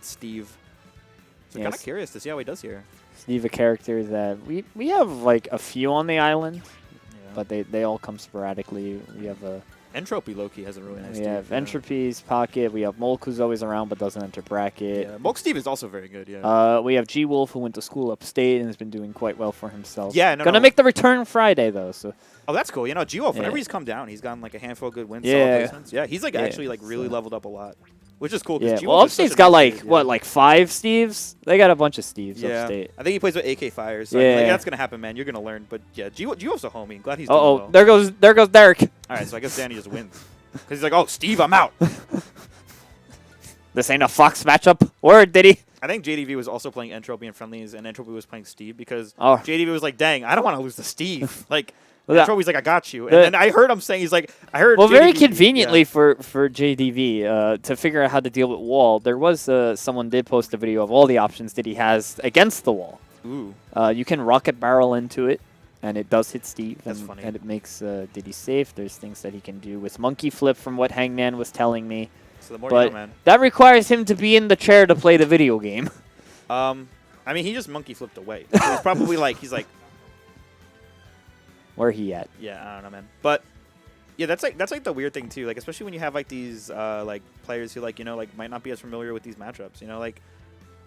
Steve. So Yes. kind of curious to see how he does here. Steve, a character that we have like a few on the island, Yeah. but they all come sporadically. We have a Entropy Loki has a really nice we have Steve, Entropy's Pocket. We have Molk, who's always around but doesn't enter bracket. Yeah, Molk Steve is also very good, yeah. We have G Wolf, who went to school upstate and has been doing quite well for himself. Yeah, no, Gonna make the return Friday though. So Oh, that's cool. You know, G-Wolf, whenever Yeah. he's come down, he's gotten like a handful of good wins, Yeah. solid placements. Yeah, he's like Yeah, actually like really so- leveled up a lot, which is cool. yeah, G-Wolf well, is such a upstate's got nice like dude, what, yeah. like 5 Steves? They got a bunch of Steves Yeah, upstate. I think he plays with AK Fires. So I mean, like, Yeah. that's gonna happen, man. You're gonna learn. But yeah, G-Wolf's a homie. Glad he's doing Oh, well. there goes Derek. All right, so I guess Danny just wins because he's like, oh, Steve, I'm out. This ain't a Fox matchup. Word, Diddy. I think JDV was also playing Entropy and Friendlies, and Entropy was playing Steve because Oh. JDV was like, dang, I don't want to lose to Steve. Like, Well, that- Entropy's like, I got you. And then I heard him saying, he's like, I heard Well, very JDV conveniently yeah. for JDV to figure out how to deal with wall, there was someone did post a video of all the options that he has against the wall. Ooh. You can rocket barrel into it, and it does hit Steve. That's and, funny. And it makes Diddy safe. There's things that he can do with monkey flip from what Hangman was telling me. So the more But you know, man. that requires him to be in the chair to play the video game. I mean, he just monkey flipped away. So it's probably like, he's like, Where he at? yeah, I don't know, man. But yeah, that's like the weird thing too. Like, especially when you have like these like players who like, you know, like might not be as familiar with these matchups. You know, like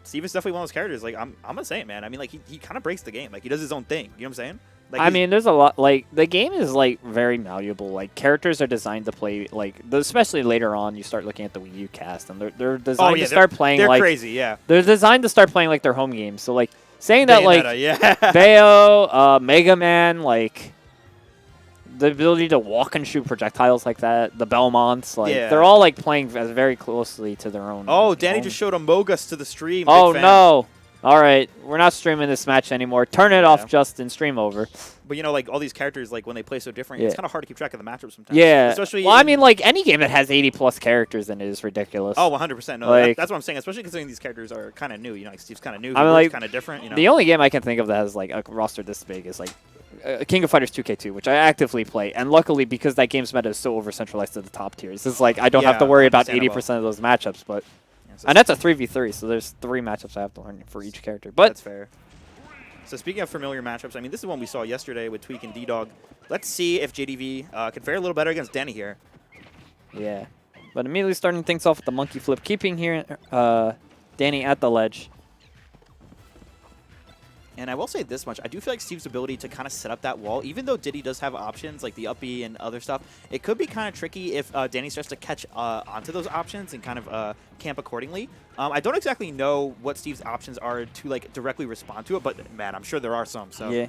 Steve is definitely one of those characters. Like, I'm gonna say it, man. I mean, like he kind of breaks the game. Like, he does his own thing. You know what I'm saying? Like, I he's- mean, there's a lot. Like, the game is, like, very malleable. Like, characters are designed to play, like, especially later on, you start looking at the Wii U cast, and they're designed to start playing, they're like... crazy, yeah. They're designed to start playing, like, their home games. So, like, saying that, like, Bayonetta, yeah. Bayo, Mega Man, like, the ability to walk and shoot projectiles like that, the Belmonts, like, Yeah. they're all, like, playing very closely to their own... Oh, Danny own- just showed Among Us to the stream. Oh, Big fan. no. All right, we're not streaming this match anymore. Turn it off, Yeah. Justin. Stream over. But you know, like all these characters, like when they play so different, Yeah. it's kind of hard to keep track of the matchups sometimes. Yeah. Especially. Well, I in- mean, like, any game that has 80-plus characters in it is ridiculous. Oh, 100%. No, like- that's what I'm saying. Especially considering these characters are kind of new. You know, like Steve's kind of new. I mean, like, kind of different. You know. The only game I can think of that has, like, a roster this big is, like, King of Fighters 2K2, which I actively play. And luckily, because that game's meta is so over-centralized to the top tiers, it's like I don't have to Yeah, worry about understandable. 80% of those matchups. But Yeah, so and that's a 3v3, so there's 3 matchups I have to learn for each character. But that's fair. So speaking of familiar matchups, I mean, this is one we saw yesterday with Tweak and D-Dog. Let's see if JDV can fare a little better against Danny here. yeah. But immediately starting things off with the monkey flip, keeping here Danny at the ledge. And I will say this much. I do feel like Steve's ability to kind of set up that wall, even though Diddy does have options like the up B and other stuff, it could be kind of tricky if Danny starts to catch onto those options and kind of camp accordingly. I don't exactly know what Steve's options are to like directly respond to it, but man, I'm sure there are some. So Yeah.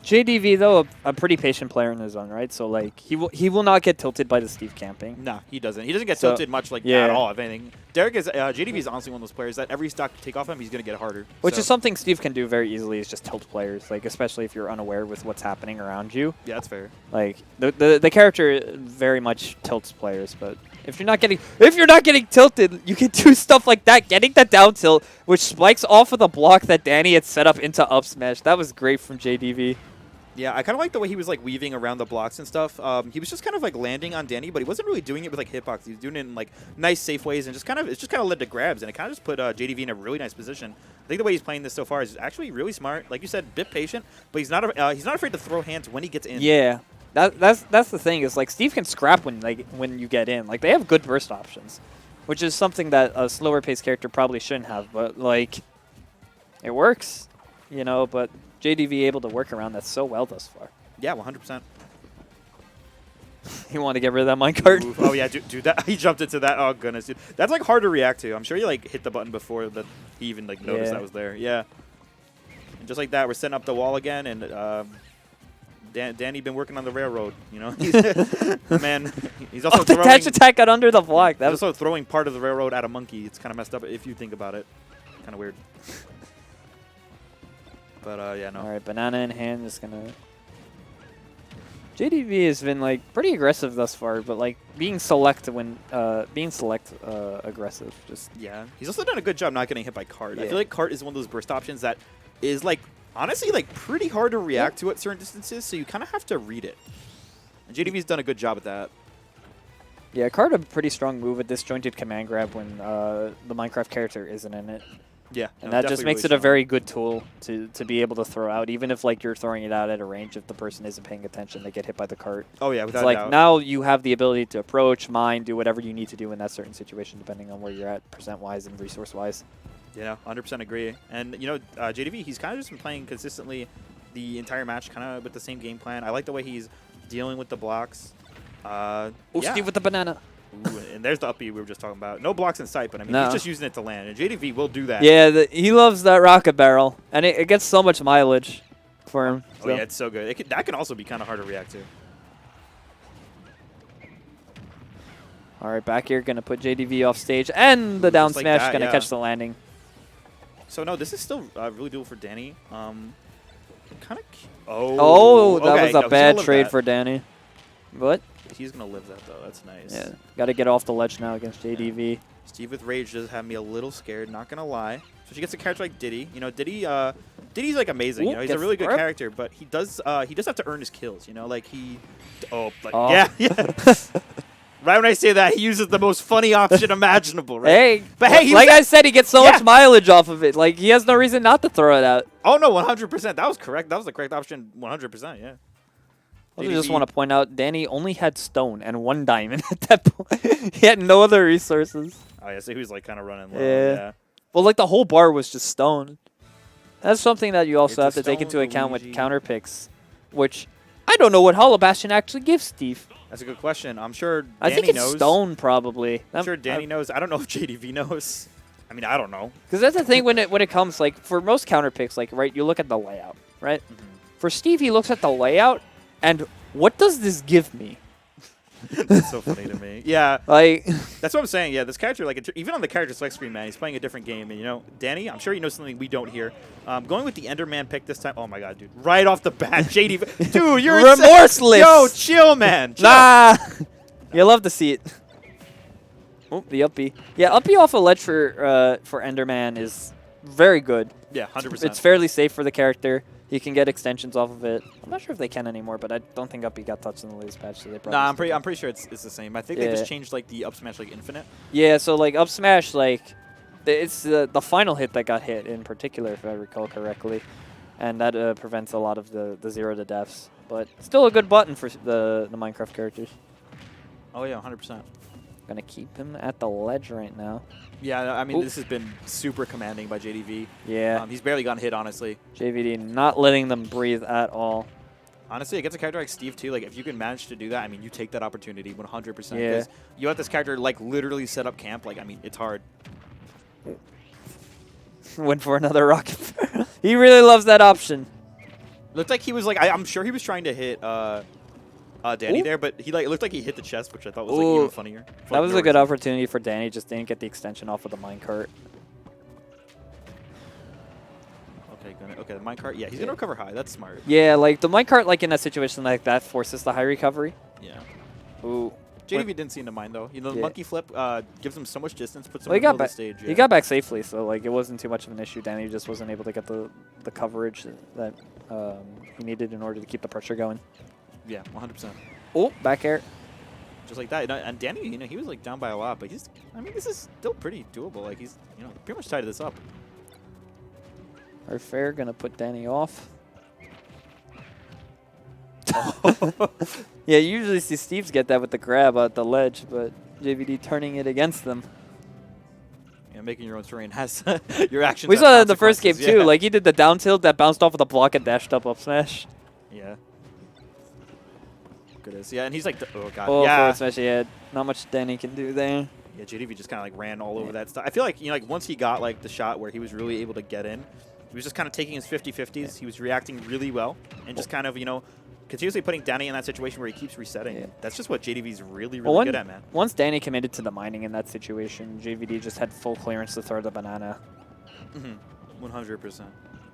JDV, though, a pretty patient player in his own right, so like he will not get tilted by the Steve camping. No, he doesn't. He doesn't get So, tilted much like yeah. at all, if anything. Derek is JDV is honestly one of those players that every stock take off him, he's gonna get harder. Which So, is something Steve can do very easily, is just tilt players, like especially if you're unaware with what's happening around you. yeah, that's fair. Like the character very much tilts players, but if you're not getting tilted, you can do stuff like that, getting that down tilt, which spikes off of the block that Danny had set up into up smash. That was great from JDV. Yeah, I kind of like the way he was like weaving around the blocks and stuff. He was just kind of like landing on Danny, but he wasn't really doing it with like hitbox. He was doing it in like nice, safe ways, and it just kind of led to grabs, and it kind of just put JDV in a really nice position. I think the way he's playing this so far is actually really smart. Like you said, bit patient, but he's not afraid to throw hands when he gets in. Yeah, that's the thing is like Steve can scrap when you get in. Like they have good burst options, which is something that a slower paced character probably shouldn't have. But like, it works, you know. But JDV able to work around that so well thus far. Yeah, 100%. He wanted to get rid of that minecart. Oh yeah, dude, that he jumped into that. Oh goodness, dude, that's like hard to react to. I'm sure he like hit the button before that he even like noticed Yeah. that was there. Yeah, and just like that, we're setting up the wall again, and Danny been working on the railroad. You know, man, he's also Oh, the throwing. dash attack got under the block. That He's was also throwing part of the railroad at a monkey. It's kind of messed up if you think about it. Kind of weird. But yeah, no. all right. Banana in hand is gonna. JDV has been like pretty aggressive thus far, but like being select aggressive. Just Yeah, he's also done a good job not getting hit by Cart. I Yeah. feel like Cart is one of those burst options that is like honestly like pretty hard to react to at certain distances, so you kind of have to read it. And JDV's done a good job at that. Yeah, card a pretty strong move with disjointed command grab when the Minecraft character isn't in it. Yeah, And no, that just makes it a very good tool to be able to throw out, even if like you're throwing it out at a range. If the person isn't paying attention, they get hit by the cart. Oh yeah, without it's like doubt. now you have the ability to approach, mine, do whatever you need to do in that certain situation, depending on where you're at, percent-wise and resource-wise. Yeah, 100% agree. And you know, JDV, he's kind of just been playing consistently the entire match, kind of with the same game plan. I like the way he's dealing with the blocks. Oh, yeah. Steve with the banana. Ooh, and there's the up B we were just talking about. No blocks in sight, but I mean, he's just using it to land. And JDV will do that. Yeah, he loves that rocket barrel, and it gets so much mileage for him. Oh, yeah, it's so good. That can also be kind of hard to react to. All right, back here, going to put JDV off stage, and the down smash going to catch the landing. So, no, this is still really doable for Danny. Kind of... Oh, that okay, was a bad trade for Danny. But he's going to live that, though. That's nice. Yeah, got to get off the ledge now against JDV. Yeah. Steve with Rage does have me a little scared, not going to lie. So she gets a character like Diddy. You know, Diddy's like amazing. Ooh, you know, he's a really good character, but he does have to earn his kills. You know, like he... Yeah. Right when I say that, he uses the most funny option imaginable, right? Hey, but hey, like I said, he gets so much mileage off of it. Like, he has no reason not to throw it out. Oh, no, 100%. That was correct. That was the correct option, 100%, yeah. I just want to point out, Danny only had stone and 1 diamond at that point. He had no other resources. Oh, yeah, so he was, like, kind of running low. Yeah. Well, like, the whole bar was just stone. That's something that you also have to take into account with counter picks, which I don't know what Hollow Bastion actually gives Steve. That's a good question. I'm sure Danny I think it's knows. stone, probably. I'm sure Danny knows. I don't know if JDV knows. I mean, I don't know. Because that's the thing when it comes, like, for most counter picks, like, right, you look at the layout, right? Mm-hmm. For Steve, he looks at the layout, and what does this give me? That's so funny to me. Yeah. Like, that's what I'm saying. Yeah, this character, like, even on the character select screen, man, he's playing a different game. And, you know, Danny, I'm sure he knows something we don't hear. Going with the Enderman pick this time. Oh, my God, dude. Right off the bat, JDV. Dude, you're remorseless. Yo, chill, man. Chill. Nah. You love to see it. Oh, the up B. Yeah, up B off a ledge for Enderman is very good. Yeah, 100%. It's fairly safe for the character. He can get extensions off of it. I'm not sure if they can anymore, but I don't think up B got touched in the latest patch, so they probably. Nah, I'm pretty sure it's the same. I think they just changed like the up smash like infinite. Yeah, so like up smash, like it's the final hit that got hit in particular, if I recall correctly, and that prevents a lot of the 0 to deaths. But still a good button for the Minecraft characters. Oh yeah, 100%. Gonna keep him at the ledge right now. Yeah, I mean, this has been super commanding by JDV. Yeah. He's barely gotten hit, honestly. JVD not letting them breathe at all. Honestly, against a character like Steve, too, like, if you can manage to do that, I mean, you take that opportunity 100%. Yeah. Because you let this character, like, literally set up camp. Like, I mean, it's hard. Went for another rocket. He really loves that option. Looked like he was, like, I'm sure he was trying to hit Danny there, but he like it looked like he hit the chest, which I thought was like even funnier. That was a good opportunity for Danny. Just didn't get the extension off of the minecart. Okay, the minecart. Yeah, he's gonna recover high. That's smart. Yeah, like the minecart, like in a situation like that, forces the high recovery. Yeah. Ooh. JDV didn't seem to mind though. You know, the monkey flip gives him so much distance, puts him in the middle of the stage. He got back safely, so like it wasn't too much of an issue. Danny just wasn't able to get the coverage that he needed in order to keep the pressure going. Yeah, 100%. Oh, back air. Just like that. And Danny, you know, he was like down by a lot, but I mean, this is still pretty doable. Like he's, you know, pretty much tied this up. Our fair gonna put Danny off. Yeah, you usually see Steve's get that with the grab at the ledge, but JVD turning it against them. Yeah, making your own terrain has your actions. We saw that in the first game too. Like he did the down tilt that bounced off of the block and dashed up smash. Yeah. Goodness. Yeah, and he's like, oh god. Oh, yeah. forward smash. Yeah, not much Danny can do there. Yeah, JDV just kind of like ran all over that stuff. I feel like, you know, like once he got like the shot where he was really able to get in, he was just kind of taking his 50-50s. He was reacting really well and just kind of, you know, continuously putting Danny in that situation where he keeps resetting. Yeah. That's just what JDV's really good at, man. Once Danny committed to the mining in that situation, JVD just had full clearance to throw the banana. 100%.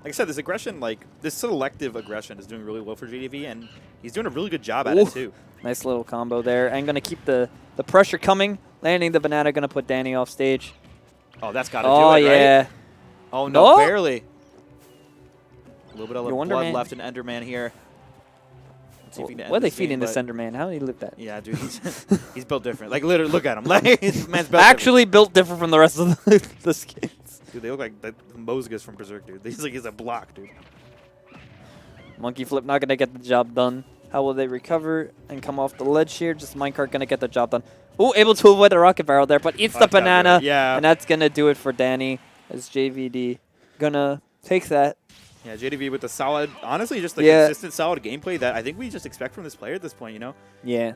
Like I said, this aggression, like this selective aggression is doing really well for JDV, and he's doing a really good job at it too. Nice little combo there. And going to keep the pressure coming. Landing the banana, going to put Danny off stage. Oh, that's got to do it, right? Oh, no, barely. A little bit of blood left in Enderman here. Let's see if we can end What are they this game, feeding this but- Enderman? How did he live that? Yeah, dude, he's built different. Like, literally, look at him. Like, this man's built Actually built different from the rest of the skins. different. Dude, they look like the Mosgus from Berserk, dude. He's a block, dude. Monkey Flip not going to get the job done. How will they recover and come off the ledge here? Just Minecart going to get the job done. Ooh, able to avoid the rocket barrel there, but eats the That's not banana. good. Yeah. And that's going to do it for Danny as JVD going to take that. Yeah, JDV with the solid, honestly, just the Yeah. consistent, solid gameplay that I think we just expect from this player at this point, you know? Yeah.